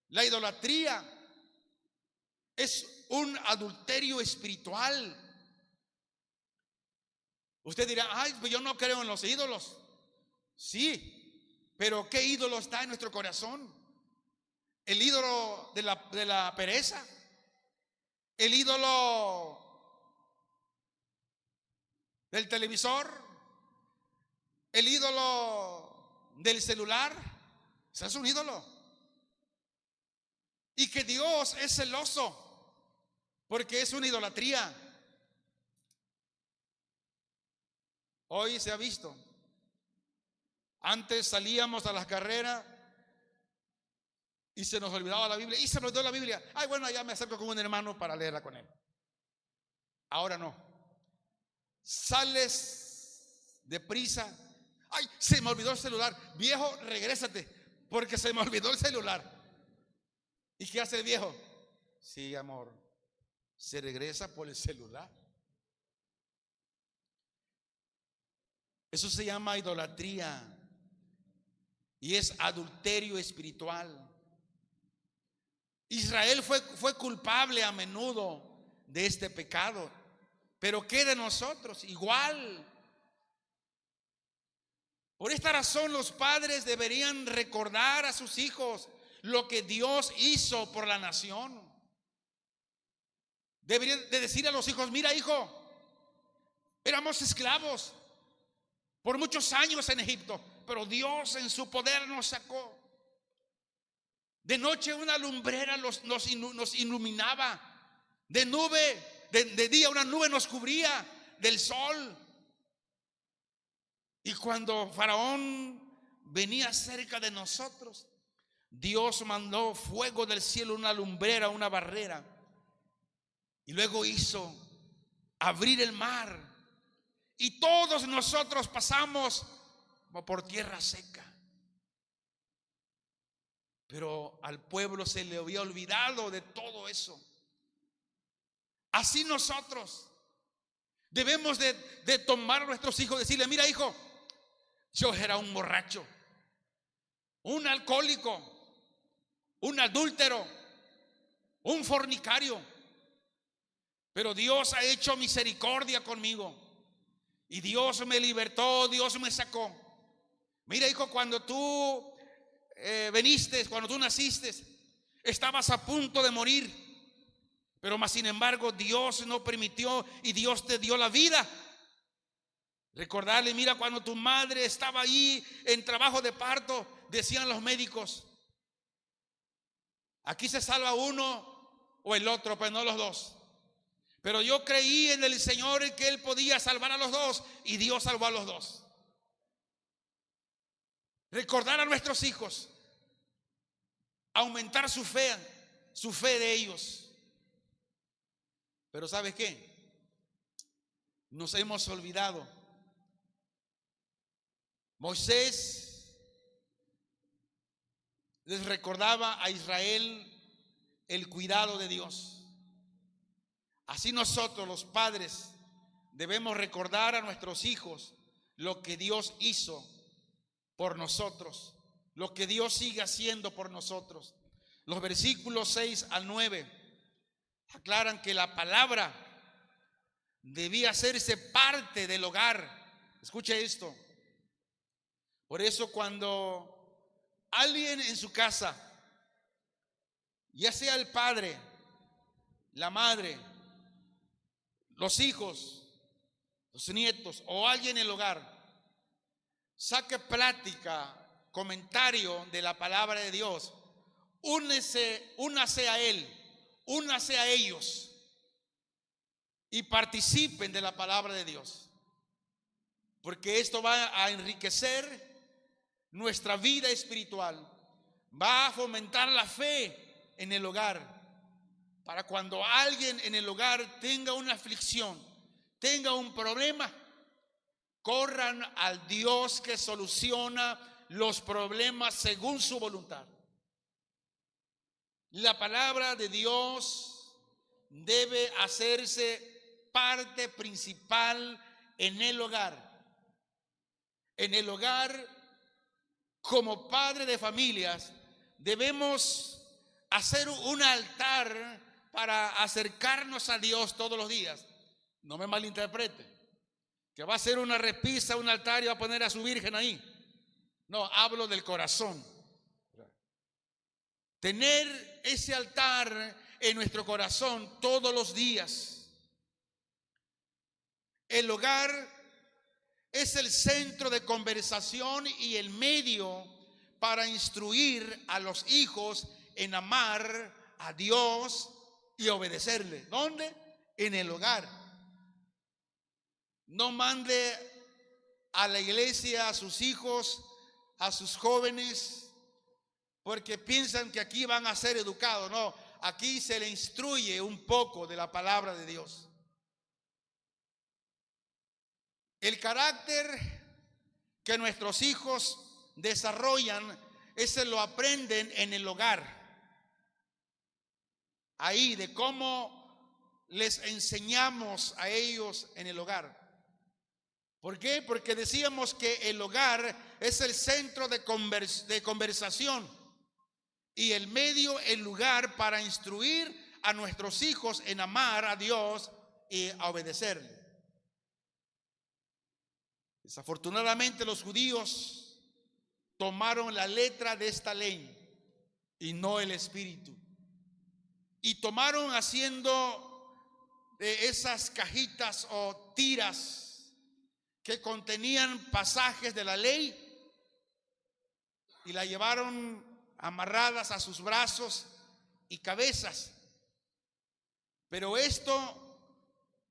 la idolatría es un adulterio espiritual. Usted dirá, pues yo no creo en los ídolos. Sí, pero ¿qué ídolo está en nuestro corazón? El ídolo de la pereza, el ídolo del televisor, el ídolo del celular. Ese es un ídolo. Y que Dios es celoso porque es una idolatría. Hoy se ha visto. Antes salíamos a las carreras y se nos olvidaba la Biblia. Y se nos olvidó la Biblia. Ay, bueno, ya me acerco con un hermano para leerla con él. Ahora no. Sales deprisa. Ay, se me olvidó el celular. Viejo, regrésate, porque se me olvidó el celular. ¿Y qué hace el viejo? Sí, amor, se regresa por el celular. Eso se llama idolatría y es adulterio espiritual. Israel fue culpable a menudo de este pecado, pero ¿qué de nosotros? Igual. Por esta razón los padres deberían recordar a sus hijos lo que Dios hizo por la nación. Deberían de decir a los hijos, mira, hijo, éramos esclavos por muchos años en Egipto, pero Dios en su poder nos sacó. De noche una lumbrera nos iluminaba. De día una nube nos cubría del sol. Y cuando Faraón venía cerca de nosotros, Dios mandó fuego del cielo, una lumbrera, una barrera. Y luego hizo abrir el mar. Y todos nosotros pasamos por tierra seca. Pero al pueblo se le había olvidado de todo eso. Así nosotros debemos de tomar a nuestros hijos y decirle, mira, hijo, yo era un borracho, un alcohólico, un adúltero, un fornicario, pero Dios ha hecho misericordia conmigo y Dios me libertó, Dios me sacó. Mira, hijo, cuando tú cuando tú naciste, estabas a punto de morir, pero más sin embargo Dios no permitió y Dios te dio la vida. Recordarle, mira, cuando tu madre estaba ahí en trabajo de parto, decían los médicos, aquí se salva uno o el otro, pues no los dos. Pero yo creí en el Señor que Él podía salvar a los dos, y Dios salvó a los dos. Recordar a nuestros hijos, aumentar su fe de ellos. Pero ¿sabes qué? Nos hemos olvidado. Moisés les recordaba a Israel el cuidado de Dios. Así nosotros, los padres, debemos recordar a nuestros hijos lo que Dios hizo por nosotros, lo que Dios sigue haciendo por nosotros. Los versículos 6 al 9 aclaran que la palabra debía hacerse parte del hogar. Escuche esto. Por eso cuando alguien en su casa, ya sea el padre, la madre, los hijos, los nietos o alguien en el hogar, saque plática, comentario de la palabra de Dios, únase a él, únase a ellos y participen de la palabra de Dios, porque esto va a enriquecer nuestra vida espiritual, va a fomentar la fe en el hogar, para cuando alguien en el hogar tenga una aflicción, tenga un problema, corran al Dios que soluciona los problemas según su voluntad. La palabra de Dios debe hacerse parte principal en el hogar. En el hogar, como padre de familias, debemos hacer un altar para acercarnos a Dios todos los días. No me malinterprete, que va a ser una repisa, un altar y va a poner a su virgen ahí. No, hablo del corazón. Tener ese altar en nuestro corazón todos los días. El hogar es el centro de conversación y el medio para instruir a los hijos en amar a Dios y obedecerle. ¿Dónde? En el hogar. No mande a la iglesia a sus hijos, a sus jóvenes, porque piensan que aquí van a ser educados. No, aquí se le instruye un poco de la palabra de Dios. El carácter que nuestros hijos desarrollan, ese lo aprenden en el hogar. Ahí, de cómo les enseñamos a ellos en el hogar. ¿Por qué? Porque decíamos que el hogar es el centro de conversación y el medio, el lugar para instruir a nuestros hijos en amar a Dios y a obedecerle. Desafortunadamente los judíos tomaron la letra de esta ley y no el espíritu. Y tomaron haciendo de esas cajitas o tiras que contenían pasajes de la ley y la llevaron amarradas a sus brazos y cabezas. Pero esto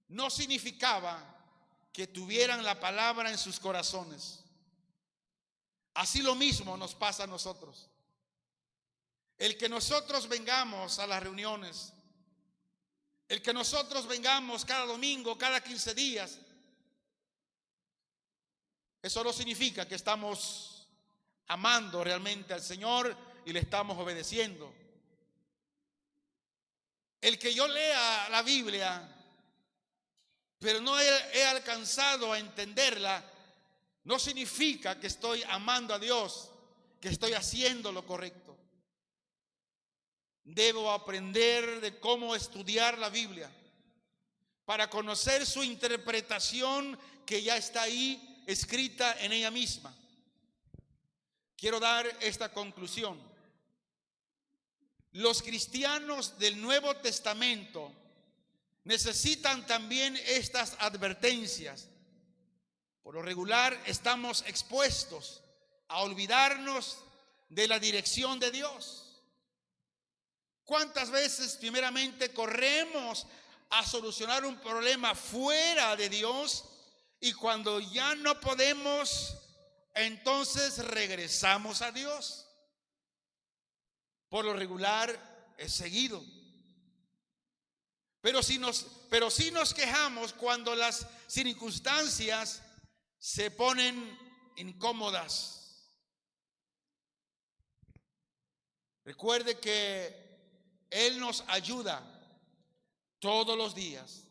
no significaba que tuvieran la palabra en sus corazones. Así lo mismo nos pasa a nosotros. El que nosotros vengamos a las reuniones, el que nosotros vengamos cada domingo, cada 15 días, eso no significa que estamos amando realmente al Señor y le estamos obedeciendo. El que yo lea la Biblia, pero no he alcanzado a entenderla, no significa que estoy amando a Dios, que estoy haciendo lo correcto. Debo aprender de cómo estudiar la Biblia para conocer su interpretación que ya está ahí escrita en ella misma. Quiero dar esta conclusión. Los cristianos del Nuevo Testamento necesitan también estas advertencias. Por lo regular estamos expuestos a olvidarnos de la dirección de Dios. ¿Cuántas veces primeramente corremos a solucionar un problema fuera de Dios y cuando ya no podemos, entonces regresamos a Dios? Por lo regular es seguido. Pero sí nos quejamos cuando las circunstancias se ponen incómodas. Recuerde que Él nos ayuda todos los días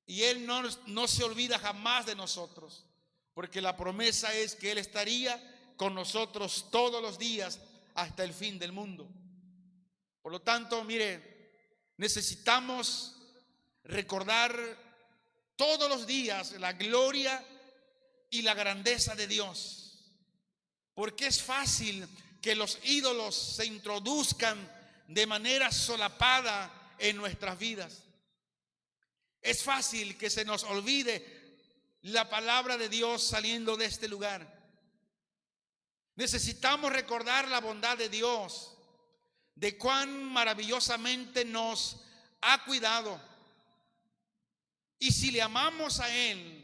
y Él no se olvida jamás de nosotros, porque la promesa es que Él estaría con nosotros todos los días hasta el fin del mundo. Por lo tanto, mire, necesitamos recordar todos los días la gloria y la grandeza de Dios, porque es fácil que los ídolos se introduzcan de manera solapada en nuestras vidas. Es fácil que se nos olvide la palabra de Dios saliendo de este lugar. Necesitamos recordar la bondad de Dios, de cuán maravillosamente nos ha cuidado. Y si le amamos a Él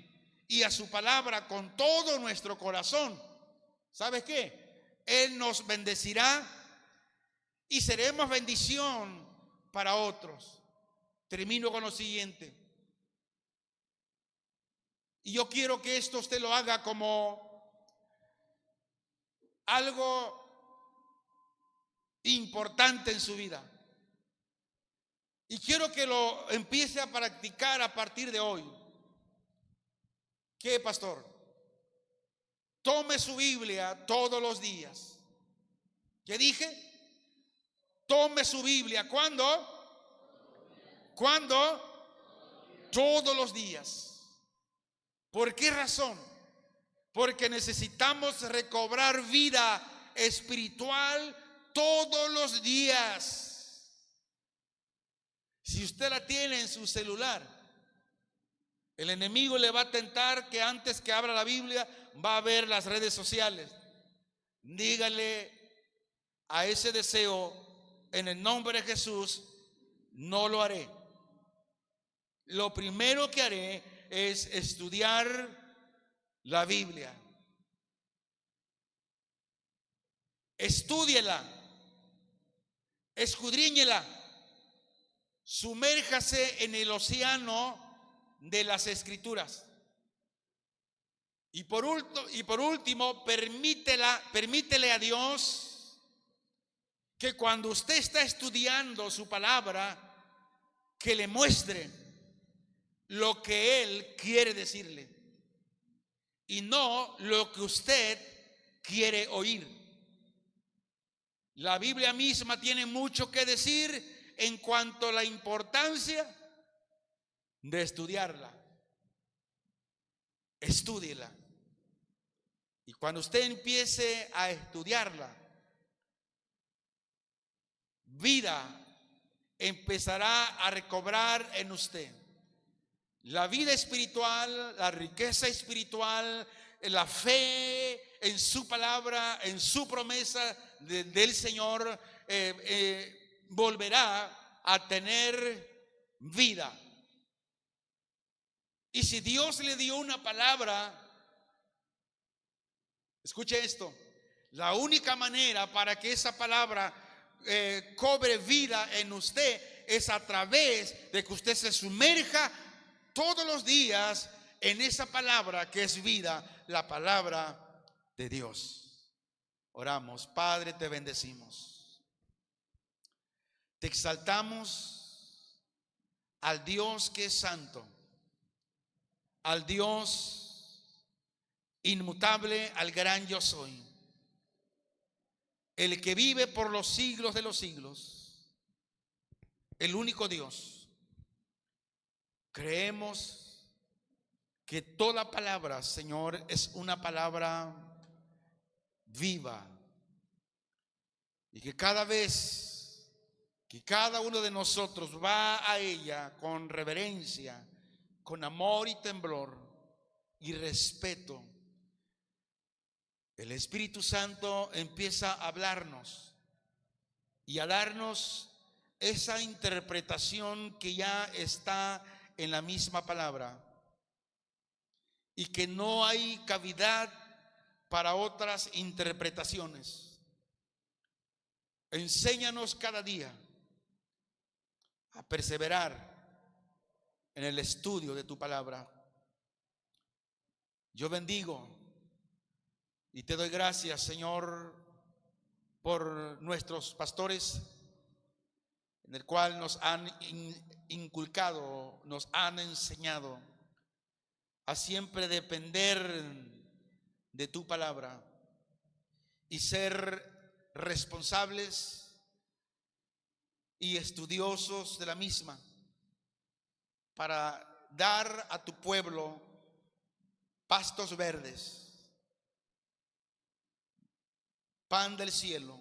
y a su palabra con todo nuestro corazón, ¿sabes qué? Él nos bendecirá y seremos bendición para otros. Termino con lo siguiente. Y yo quiero que esto usted lo haga como algo importante en su vida. Y quiero que lo empiece a practicar a partir de hoy. ¿Qué, pastor? Tome su Biblia todos los días. ¿Qué dije? Tome su Biblia. ¿Cuándo? ¿Cuándo? Todos los días. ¿Por qué razón? Porque necesitamos recobrar vida espiritual todos los días. Si usted la tiene en su celular, el enemigo le va a tentar que antes que abra la Biblia va a ver las redes sociales. Dígale a ese deseo, en el nombre de Jesús, no lo haré. Lo primero que haré es estudiar la Biblia. Estúdiela, escudriñela, sumérjase en el océano de las Escrituras. Y por último, permítele a Dios que cuando usted está estudiando su palabra, que le muestre lo que Él quiere decirle y no lo que usted quiere oír. La Biblia misma tiene mucho que decir en cuanto a la importancia de estudiarla. Estúdiela. Y cuando usted empiece a estudiarla, vida empezará a recobrar en usted. La vida espiritual, la riqueza espiritual, la fe en su palabra, en su promesa del Señor, volverá a tener vida. Y si Dios le dio una palabra, escuche esto, la única manera para que esa palabra cobre vida en usted es a través de que usted se sumerja todos los días en esa palabra que es vida, la palabra de Dios. Oramos. Padre, te bendecimos. Te exaltamos al Dios que es santo, al Dios inmutable, al gran yo soy, el que vive por los siglos de los siglos, el único Dios. Creemos que toda palabra, Señor, es una palabra viva y que cada vez que cada uno de nosotros va a ella con reverencia, con amor y temblor y respeto, el Espíritu Santo empieza a hablarnos y a darnos esa interpretación que ya está en la misma palabra y que no hay cavidad para otras interpretaciones. Enséñanos cada día a perseverar en el estudio de tu palabra. Yo bendigo y te doy gracias, Señor, por nuestros pastores, en el cual nos han inculcado, nos han enseñado a siempre depender de tu palabra y ser responsables y estudiosos de la misma, para dar a tu pueblo pastos verdes, pan del cielo.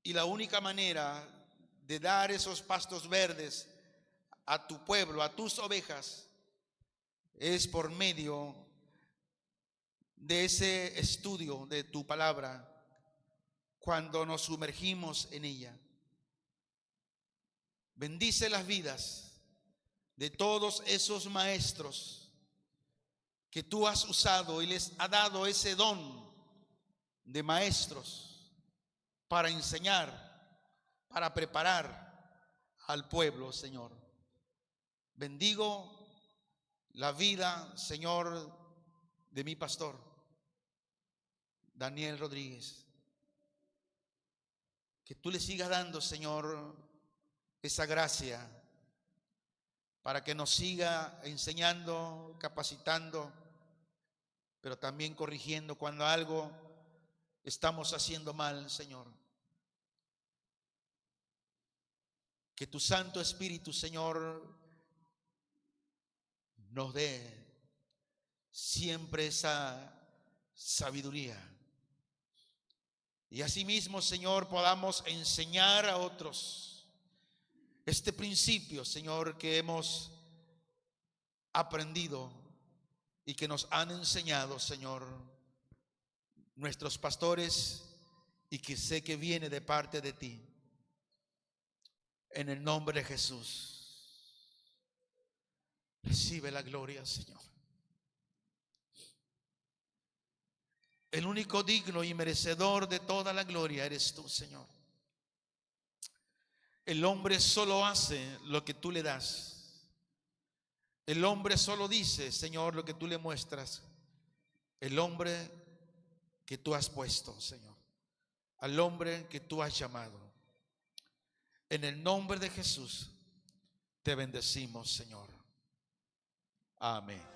Y la única manera de dar esos pastos verdes a tu pueblo, a tus ovejas, es por medio de ese estudio de tu palabra, cuando nos sumergimos en ella. Bendice las vidas de todos esos maestros que tú has usado y les ha dado ese don de maestros para enseñar, para preparar al pueblo, Señor. Bendigo la vida, Señor, de mi pastor, Daniel Rodríguez. Que tú le sigas dando, Señor, esa gracia para que nos siga enseñando, capacitando, pero también corrigiendo cuando algo estamos haciendo mal, Señor. Que tu Santo Espíritu, Señor, nos dé siempre esa sabiduría. Y asimismo, Señor, podamos enseñar a otros este principio, Señor, que hemos aprendido y que nos han enseñado, Señor, nuestros pastores, y que sé que viene de parte de ti. En el nombre de Jesús, recibe la gloria, Señor. El único digno y merecedor de toda la gloria eres tú, Señor. El hombre solo hace lo que tú le das. El hombre solo dice, Señor, lo que tú le muestras. El hombre que tú has puesto, Señor. Al hombre que tú has llamado. En el nombre de Jesús te bendecimos, Señor. Amén.